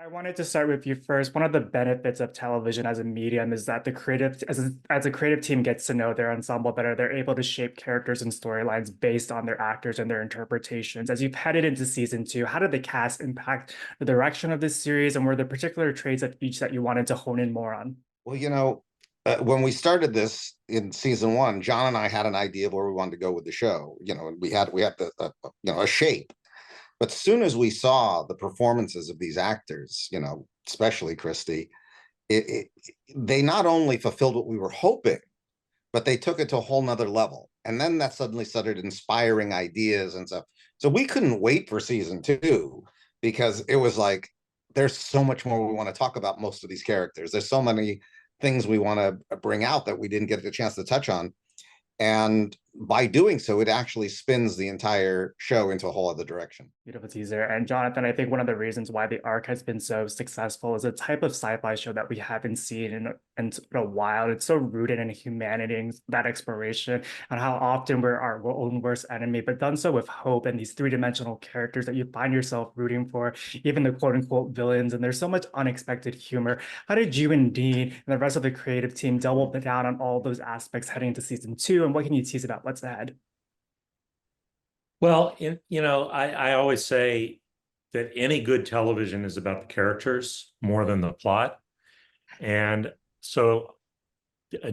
I wanted to start with you first. One of the benefits of television as a medium is that as a creative team gets to know their ensemble better, they're able to shape characters and storylines based on their actors and their interpretations. As you've headed into season two, how did the cast impact the direction of this series, and were there particular traits of each that you wanted to hone in more on? Well, when we started this in season one, John and I had an idea of where we wanted to go with the show. And we had a shape. But as soon as we saw the performances of these actors, especially Christie, it they not only fulfilled what we were hoping, but they took it to a whole nother level. And then that suddenly started inspiring ideas and stuff. So we couldn't wait for season two because it was like there's so much more we want to talk about most of these characters. There's so many things we want to bring out that we didn't get the chance to touch on. And by doing so, it actually spins the entire show into a whole other direction. Beautiful teaser. And Jonathan, I think one of the reasons why the Ark has been so successful is a type of sci-fi show that we haven't seen in a while. It's so rooted in humanity and that exploration, and how often we're our own worst enemy, but done so with hope and these three-dimensional characters that you find yourself rooting for, even the quote-unquote villains. And there's so much unexpected humor. How did you and Dean and the rest of the creative team double down on all those aspects heading into season two? And what can you tease about what's ahead? Well, I always say that any good television is about the characters more than the plot. And so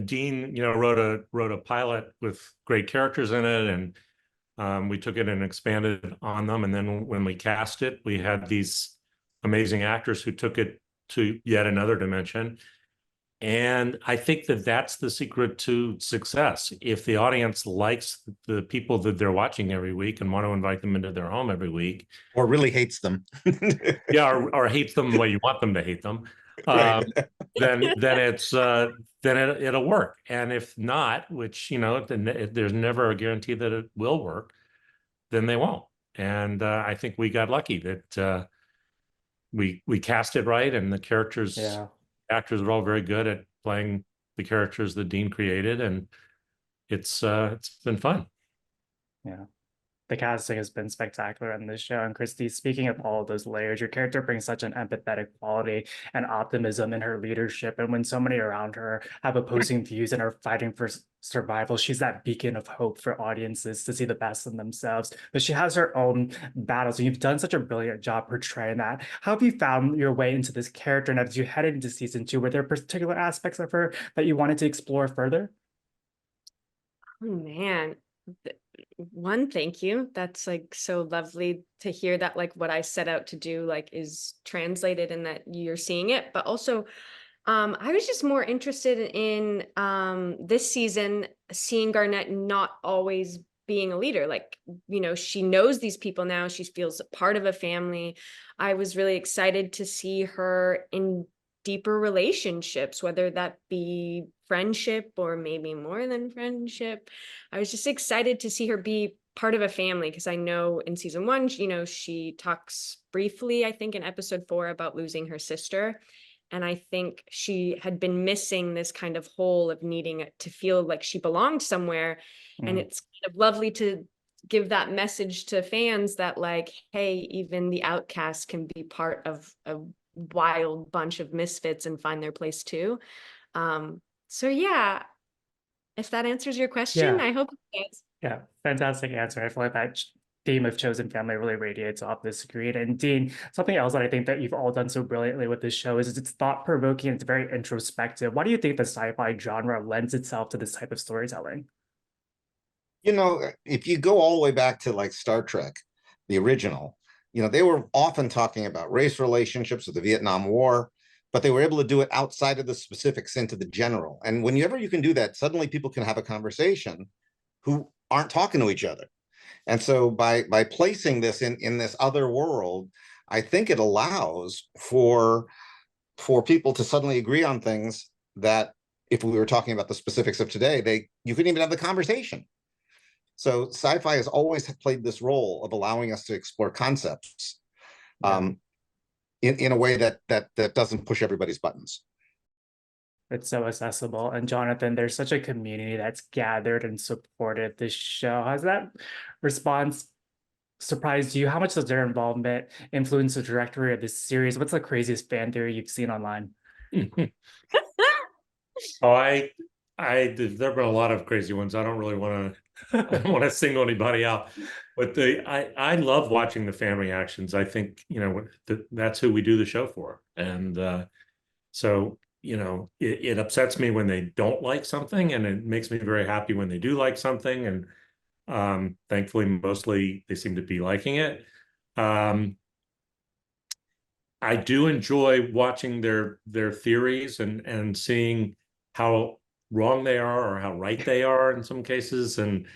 Dean, wrote a pilot with great characters in it, and we took it and expanded on them. And then when we cast it, we had these amazing actors who took it to yet another dimension. And I think that that's the secret to success. If the audience likes the people that they're watching every week and want to invite them into their home every week, or really hates them, yeah, or hates them the way you want them to hate them, right. then it'll work. And if not, which there's never a guarantee that it will work, then they won't. And I think we got lucky that we cast it right, and the characters. Yeah. Actors are all very good at playing the characters that Dean created, and it's been fun. Yeah. The casting has been spectacular in this show. And Christy, speaking of all of those layers, your character brings such an empathetic quality and optimism in her leadership. And when so many around her have opposing views and are fighting for survival, she's that beacon of hope for audiences to see the best in themselves. But she has her own battles. And you've done such a brilliant job portraying that. How have you found your way into this character? And as you headed into season two, were there particular aspects of her that you wanted to explore further? Oh man. One, thank you. That's like so lovely to hear that like what I set out to do like is translated and that you're seeing it. But also I was just more interested in this season seeing Garnett not always being a leader. Like, she knows these people now. She feels a part of a family. I was really excited to see her in deeper relationships, whether that be friendship or maybe more than friendship. I was just excited to see her be part of a family, because I know in season one, she talks briefly, I think in episode 4, about losing her sister. And I think she had been missing this kind of hole of needing to feel like she belonged somewhere. And it's kind of lovely to give that message to fans that like, hey, even the outcast can be part of a wild bunch of misfits and find their place too. So yeah, if that answers your question, I hope it does. Yeah, fantastic answer. I feel like that theme of chosen family really radiates off this screen. And Dean, something else that I think that you've all done so brilliantly with this show is it's thought-provoking and it's very introspective. Why do you think the sci-fi genre lends itself to this type of storytelling? If you go all the way back to like Star Trek, the original, they were often talking about race relationships with the Vietnam War, but they were able to do it outside of the specifics into the general. And whenever you can do that, suddenly people can have a conversation who aren't talking to each other. And so by placing this in this other world, I think it allows for people to suddenly agree on things that if we were talking about the specifics of today, you couldn't even have the conversation. So sci-fi has always played this role of allowing us to explore concepts in a way that doesn't push everybody's buttons. It's so accessible. And Jonathan, there's such a community that's gathered and supported this show. Has that response surprised you? How much does their involvement influence the trajectory of this series? What's the craziest fan theory you've seen online? Oh, there've been a lot of crazy ones. I don't really want to, I don't want to single anybody out, but I love watching the fan reactions. I think, that's who we do the show for. And so, it upsets me when they don't like something, and it makes me very happy when they do like something. And thankfully, mostly they seem to be liking it. I do enjoy watching their theories and seeing how wrong they are or how right they are in some cases. And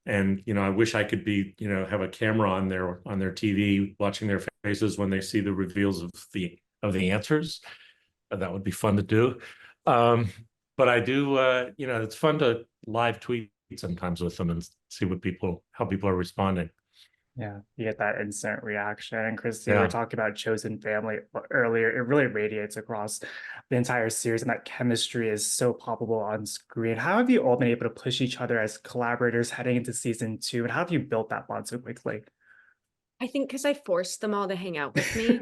I wish I could be, have a camera on their TV watching their faces when they see the reveals of the answers. That would be fun to do. But I do, it's fun to live tweet sometimes with them and see how people are responding. Yeah, you get that instant reaction. And Christy, we Yeah. were talking about chosen family earlier. It really radiates across the entire series, and that chemistry is so palpable on screen. How have you all been able to push each other as collaborators heading into season 2? And how have you built that bond so quickly? I think because I forced them all to hang out with me.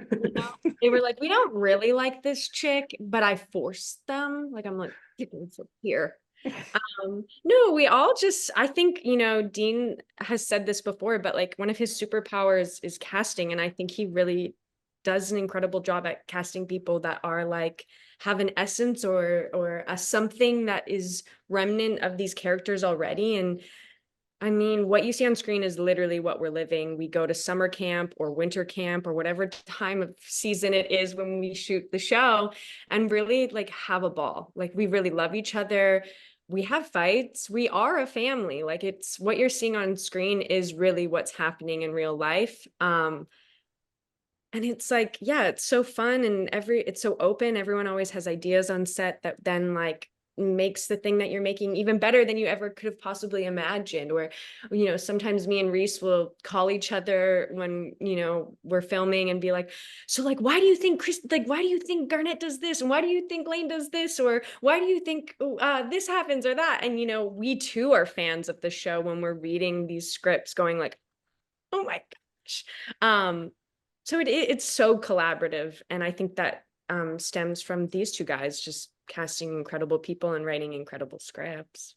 They were like, we don't really like this chick, but I forced them. Like, I'm like, you can sit here. No, we all just, I think, Dean has said this before, but like one of his superpowers is casting. And I think he really does an incredible job at casting people that are like, have an essence or a something that is remnant of these characters already. And I mean, what you see on screen is literally what we're living. We go to summer camp or winter camp or whatever time of season it is when we shoot the show, and really like have a ball. Like, we really love each other. We have fights. We are a family. Like, it's what you're seeing on screen is really what's happening in real life. And it's like, yeah, it's so fun, and it's so open. Everyone always has ideas on set that then like makes the thing that you're making even better than you ever could have possibly imagined. Or sometimes me and Reese will call each other when we're filming and be like, so like, why do you think why do you think Garnett does this, and why do you think Lane does this, or why do you think this happens or that? And we too are fans of the show when we're reading these scripts going like, oh my gosh. So it's so collaborative, and I think that stems from these two guys just casting incredible people and writing incredible scripts.